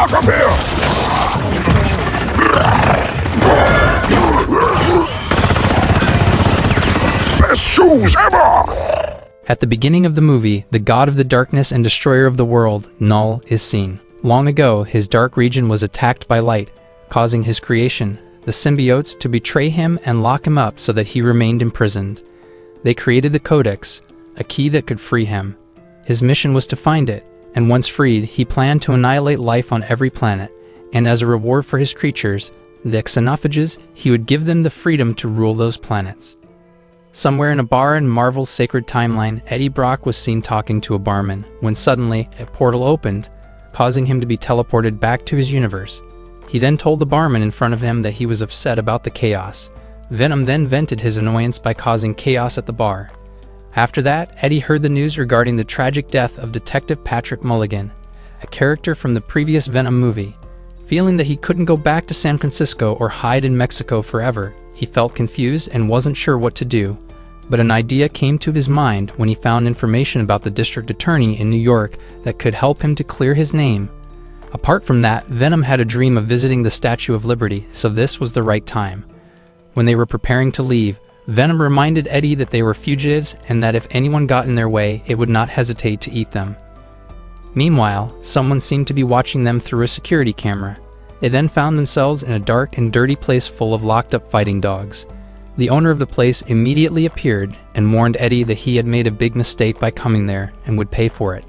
out of here! Best shoes ever! At the beginning of the movie, the god of the darkness and destroyer of the world, Null, is seen. Long ago, his dark region was attacked by light, causing his creation, the symbiotes, to betray him and lock him up so that he remained imprisoned. They created the Codex, a key that could free him. His mission was to find it, and once freed, he planned to annihilate life on every planet, and as a reward for his creatures, the xenophages, he would give them the freedom to rule those planets. Somewhere in a bar in Marvel's sacred timeline, Eddie Brock was seen talking to a barman, when suddenly, a portal opened, causing him to be teleported back to his universe. He then told the barman in front of him that he was upset about the chaos. Venom then vented his annoyance by causing chaos at the bar. After that, Eddie heard the news regarding the tragic death of Detective Patrick Mulligan, a character from the previous Venom movie. Feeling that he couldn't go back to San Francisco or hide in Mexico forever, he felt confused and wasn't sure what to do. But an idea came to his mind when he found information about the district attorney in New York that could help him to clear his name. Apart from that, Venom had a dream of visiting the Statue of Liberty, so this was the right time. When they were preparing to leave, Venom reminded Eddie that they were fugitives and that if anyone got in their way, it would not hesitate to eat them. Meanwhile, someone seemed to be watching them through a security camera. They then found themselves in a dark and dirty place full of locked-up fighting dogs. The owner of the place immediately appeared and warned Eddie that he had made a big mistake by coming there and would pay for it.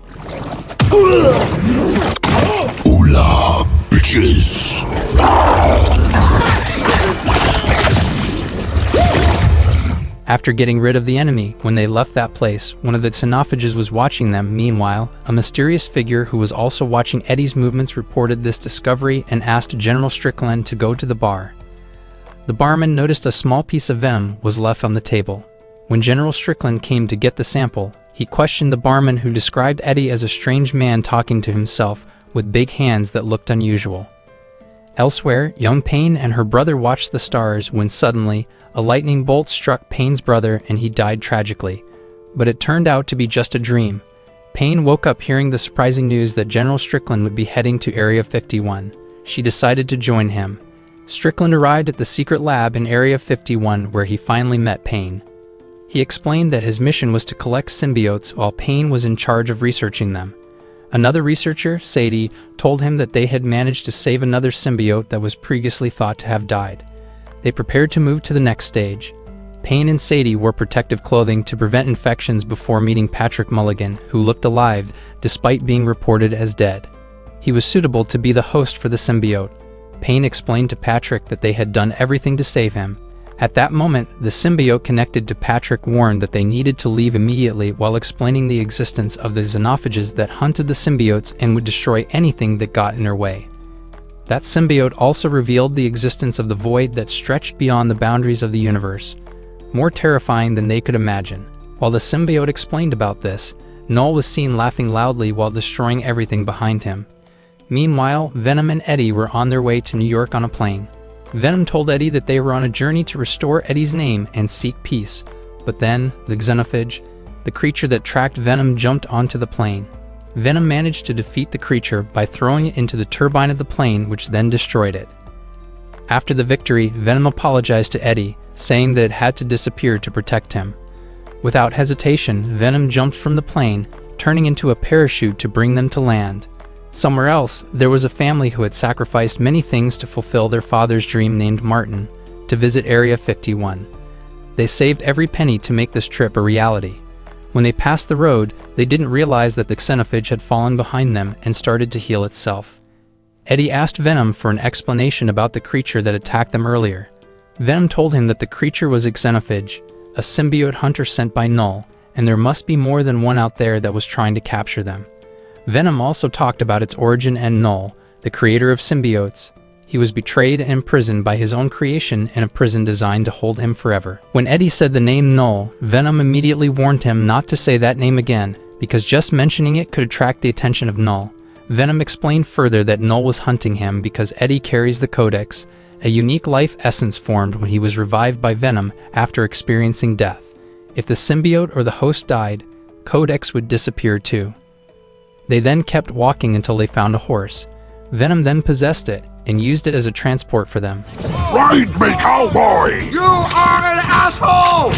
Hola, bitches! After getting rid of the enemy, when they left that place, one of the xenophages was watching them. Meanwhile, a mysterious figure who was also watching Eddie's movements reported this discovery and asked General Strickland to go to the bar. The barman noticed a small piece of venom was left on the table. When General Strickland came to get the sample, he questioned the barman, who described Eddie as a strange man talking to himself with big hands that looked unusual. Elsewhere, young Payne and her brother watched the stars when suddenly, a lightning bolt struck Payne's brother and he died tragically. But it turned out to be just a dream. Payne woke up hearing the surprising news that General Strickland would be heading to Area 51. She decided to join him. Strickland arrived at the secret lab in Area 51 where he finally met Payne. He explained that his mission was to collect symbiotes while Payne was in charge of researching them. Another researcher, Sadie, told him that they had managed to save another symbiote that was previously thought to have died. They prepared to move to the next stage. Payne and Sadie wore protective clothing to prevent infections before meeting Patrick Mulligan, who looked alive despite being reported as dead. He was suitable to be the host for the symbiote. Payne explained to Patrick that they had done everything to save him. At that moment, the symbiote connected to Patrick warned that they needed to leave immediately while explaining the existence of the xenophages that hunted the symbiotes and would destroy anything that got in their way. That symbiote also revealed the existence of the void that stretched beyond the boundaries of the universe, more terrifying than they could imagine. While the symbiote explained about this, Null was seen laughing loudly while destroying everything behind him. Meanwhile, Venom and Eddie were on their way to New York on a plane. Venom told Eddie that they were on a journey to restore Eddie's name and seek peace, but then, the xenophage, the creature that tracked Venom, jumped onto the plane. Venom managed to defeat the creature by throwing it into the turbine of the plane, which then destroyed it. After the victory, Venom apologized to Eddie, saying that it had to disappear to protect him. Without hesitation, Venom jumped from the plane, turning into a parachute to bring them to land. Somewhere else, there was a family who had sacrificed many things to fulfill their father's dream, named Martin, to visit Area 51. They saved every penny to make this trip a reality. When they passed the road, they didn't realize that the xenophage had fallen behind them and started to heal itself. Eddie asked Venom for an explanation about the creature that attacked them earlier. Venom told him that the creature was a xenophage, a symbiote hunter sent by Null, and there must be more than one out there that was trying to capture them. Venom also talked about its origin and Null, the creator of symbiotes. He was betrayed and imprisoned by his own creation in a prison designed to hold him forever. When Eddie said the name Null, Venom immediately warned him not to say that name again, because just mentioning it could attract the attention of Null. Venom explained further that Null was hunting him because Eddie carries the Codex, a unique life essence formed when he was revived by Venom after experiencing death. If the symbiote or the host died, Codex would disappear too. They then kept walking until they found a horse. Venom then possessed it and used it as a transport for them. Ride me, cowboy! You are an asshole!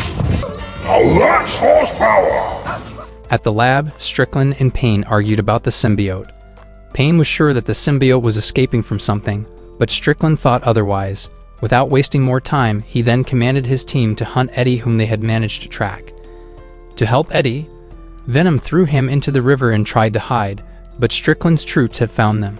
Now that's horsepower! At the lab, Strickland and Payne argued about the symbiote. Payne was sure that the symbiote was escaping from something, but Strickland thought otherwise. Without wasting more time, he then commanded his team to hunt Eddie, whom they had managed to track. To help Eddie, Venom threw him into the river and tried to hide, but Strickland's troops had found them.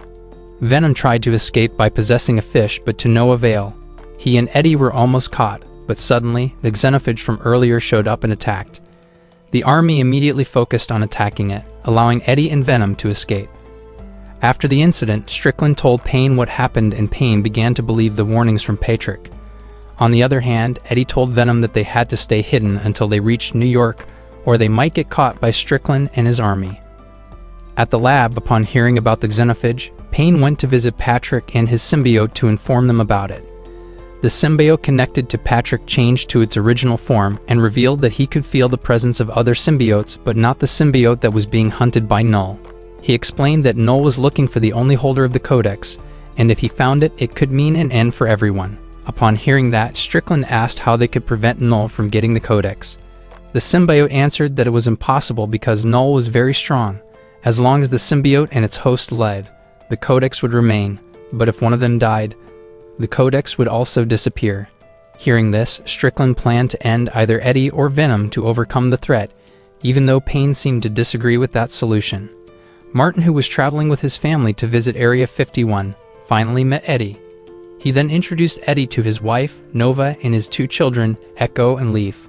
Venom tried to escape by possessing a fish, but to no avail. He and Eddie were almost caught, but suddenly, the xenophage from earlier showed up and attacked. The army immediately focused on attacking it, allowing Eddie and Venom to escape. After the incident, Strickland told Payne what happened, and Payne began to believe the warnings from Patrick. On the other hand, Eddie told Venom that they had to stay hidden until they reached New York, or they might get caught by Strickland and his army. At the lab, upon hearing about the xenophage, Payne went to visit Patrick and his symbiote to inform them about it. The symbiote connected to Patrick changed to its original form and revealed that he could feel the presence of other symbiotes, but not the symbiote that was being hunted by Null. He explained that Null was looking for the only holder of the codex, and if he found it, it could mean an end for everyone. Upon hearing that, Strickland asked how they could prevent Null from getting the codex. The symbiote answered that it was impossible because Null was very strong. As long as the symbiote and its host led, the codex would remain, but if one of them died, the codex would also disappear. Hearing this, Strickland planned to end either Eddie or Venom to overcome the threat, even though Payne seemed to disagree with that solution. Martin, who was traveling with his family to visit Area 51, finally met Eddie. He then introduced Eddie to his wife, Nova, and his two children, Echo and Leaf.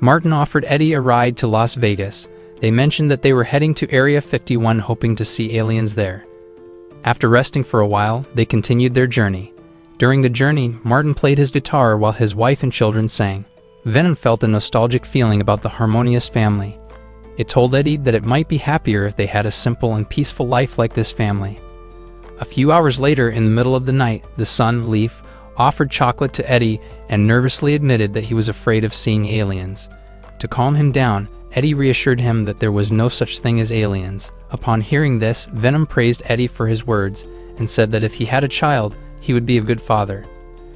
Martin offered Eddie a ride to Las Vegas. They mentioned that they were heading to Area 51 hoping to see aliens there. After resting for a while, they continued their journey. During the journey, Martin played his guitar while his wife and children sang. Venom felt a nostalgic feeling about the harmonious family. It told Eddie that it might be happier if they had a simple and peaceful life like this family. A few hours later, in the middle of the night, the son, Leaf, offered chocolate to Eddie and nervously admitted that he was afraid of seeing aliens. To calm him down, Eddie reassured him that there was no such thing as aliens. Upon hearing this, Venom praised Eddie for his words and said that if he had a child, he would be a good father.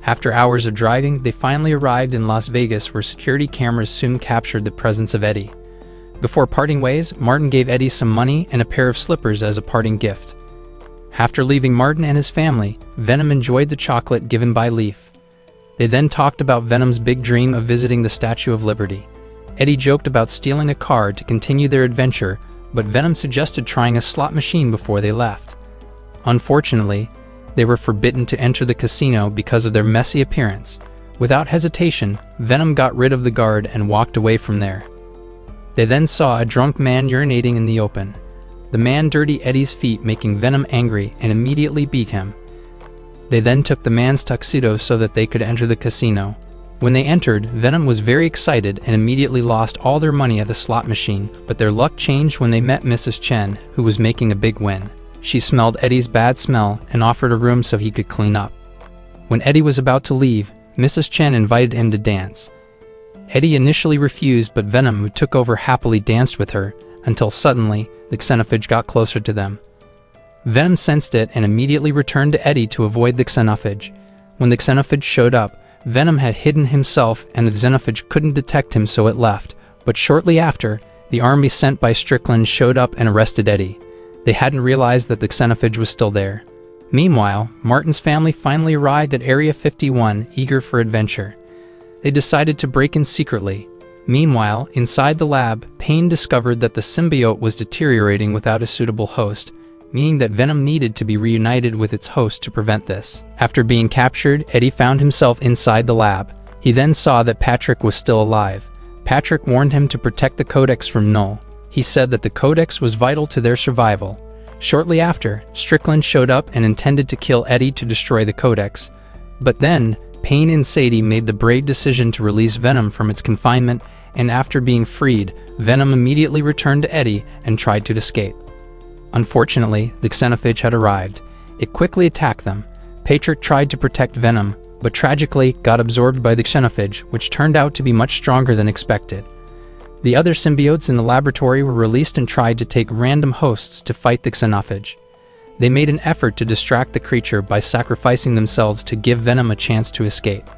After hours of driving, they finally arrived in Las Vegas, where security cameras soon captured the presence of Eddie. Before parting ways, Martin gave Eddie some money and a pair of slippers as a parting gift. After leaving Martin and his family, Venom enjoyed the chocolate given by Leaf. They then talked about Venom's big dream of visiting the Statue of Liberty. Eddie joked about stealing a car to continue their adventure, but Venom suggested trying a slot machine before they left. Unfortunately, they were forbidden to enter the casino because of their messy appearance. Without hesitation, Venom got rid of the guard and walked away from there. They then saw a drunk man urinating in the open. The man dirtied Eddie's feet, making Venom angry, and immediately beat him. They then took the man's tuxedo so that they could enter the casino. When they entered, Venom was very excited and immediately lost all their money at the slot machine, but their luck changed when they met Mrs. Chen, who was making a big win. She smelled Eddie's bad smell and offered a room so he could clean up. When Eddie was about to leave, Mrs. Chen invited him to dance. Eddie initially refused, but Venom, who took over, happily danced with her, until suddenly, the xenophage got closer to them. Venom sensed it and immediately returned to Eddie to avoid the xenophage. When the xenophage showed up, Venom had hidden himself and the xenophage couldn't detect him, so it left. But shortly after, the army sent by Strickland showed up and arrested Eddie. They hadn't realized that the xenophage was still there. Meanwhile, Martin's family finally arrived at Area 51, eager for adventure. They decided to break in secretly. Meanwhile, inside the lab, Payne discovered that the symbiote was deteriorating without a suitable host, meaning that Venom needed to be reunited with its host to prevent this. After being captured, Eddie found himself inside the lab. He then saw that Patrick was still alive. Patrick warned him to protect the codex from Null. He said that the codex was vital to their survival. Shortly after, Strickland showed up and intended to kill Eddie to destroy the codex. But then, Payne and Sadie made the brave decision to release Venom from its confinement, and after being freed, Venom immediately returned to Eddie and tried to escape. Unfortunately, the xenophage had arrived. It quickly attacked them. Patrick tried to protect Venom, but tragically got absorbed by the xenophage, which turned out to be much stronger than expected. The other symbiotes in the laboratory were released and tried to take random hosts to fight the xenophage. They made an effort to distract the creature by sacrificing themselves to give Venom a chance to escape.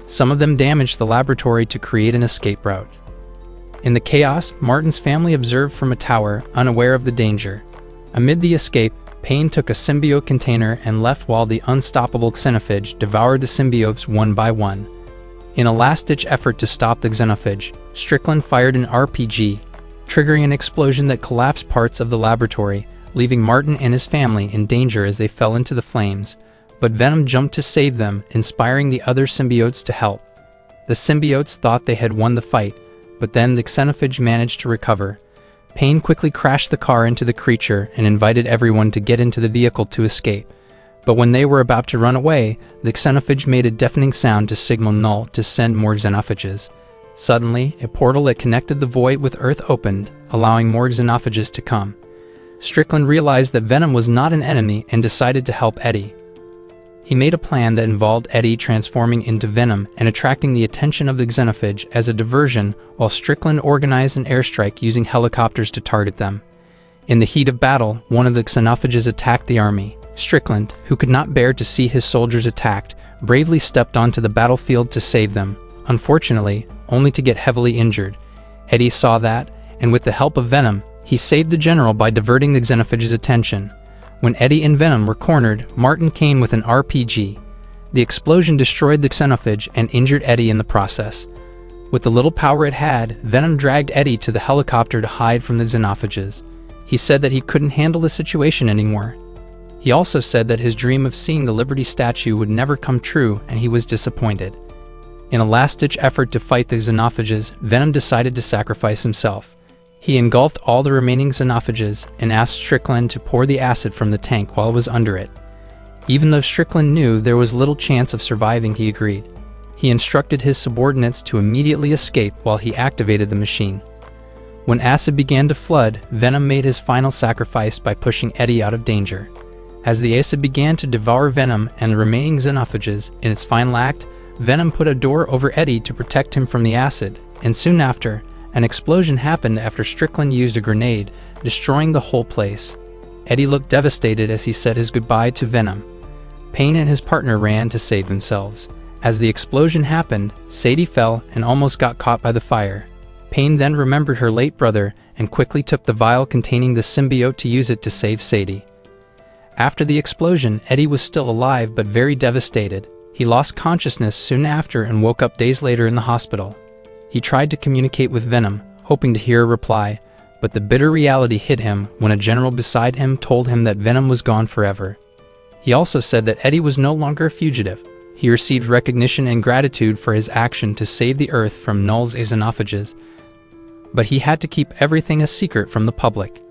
Some of them damaged the laboratory to create an escape route. In the chaos, Martin's family observed from a tower, unaware of the danger. Amid the escape, Payne took a symbiote container and left while the unstoppable xenophage devoured the symbiotes one by one. In a last-ditch effort to stop the xenophage, Strickland fired an RPG, triggering an explosion that collapsed parts of the laboratory, leaving Martin and his family in danger as they fell into the flames. But Venom jumped to save them, inspiring the other symbiotes to help. The symbiotes thought they had won the fight, but then the xenophage managed to recover. Payne quickly crashed the car into the creature and invited everyone to get into the vehicle to escape. But when they were about to run away, the xenophage made a deafening sound to signal Null to send more xenophages. Suddenly, a portal that connected the void with Earth opened, allowing more xenophages to come. Strickland realized that Venom was not an enemy and decided to help Eddie. He made a plan that involved Eddie transforming into Venom and attracting the attention of the xenophage as a diversion, while Strickland organized an airstrike using helicopters to target them. In the heat of battle, one of the xenophages attacked the army. Strickland, who could not bear to see his soldiers attacked, bravely stepped onto the battlefield to save them, unfortunately, only to get heavily injured. Eddie saw that, and with the help of Venom, he saved the general by diverting the xenophage's attention. When Eddie and Venom were cornered, Martin came with an RPG. The explosion destroyed the xenophage and injured Eddie in the process. With the little power it had, Venom dragged Eddie to the helicopter to hide from the xenophages. He said that he couldn't handle the situation anymore. He also said that his dream of seeing the Liberty statue would never come true, and he was disappointed. In a last-ditch effort to fight the xenophages, Venom decided to sacrifice himself. He engulfed all the remaining xenophages and asked Strickland to pour the acid from the tank while it was under it. Even though Strickland knew there was little chance of surviving, he agreed. He instructed his subordinates to immediately escape while he activated the machine. When acid began to flood, Venom made his final sacrifice by pushing Eddie out of danger. As the acid began to devour Venom and the remaining xenophages, in its final act, Venom put a door over Eddie to protect him from the acid, and soon after, an explosion happened after Strickland used a grenade, destroying the whole place. Eddie looked devastated as he said his goodbye to Venom. Payne and his partner ran to save themselves. As the explosion happened, Sadie fell and almost got caught by the fire. Payne then remembered her late brother and quickly took the vial containing the symbiote to use it to save Sadie. After the explosion, Eddie was still alive but very devastated. He lost consciousness soon after and woke up days later in the hospital. He tried to communicate with Venom, hoping to hear a reply, but the bitter reality hit him when a general beside him told him that Venom was gone forever. He also said that Eddie was no longer a fugitive. He received recognition and gratitude for his action to save the Earth from Null's xenophages, but he had to keep everything a secret from the public.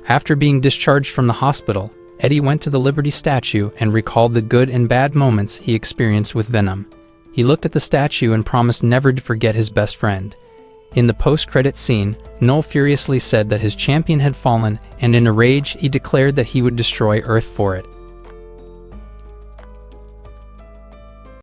After being discharged from the hospital, Eddie went to the Liberty statue and recalled the good and bad moments he experienced with Venom. He looked at the statue and promised never to forget his best friend. In the post-credit scene, Null furiously said that his champion had fallen, and in a rage, he declared that he would destroy Earth for it.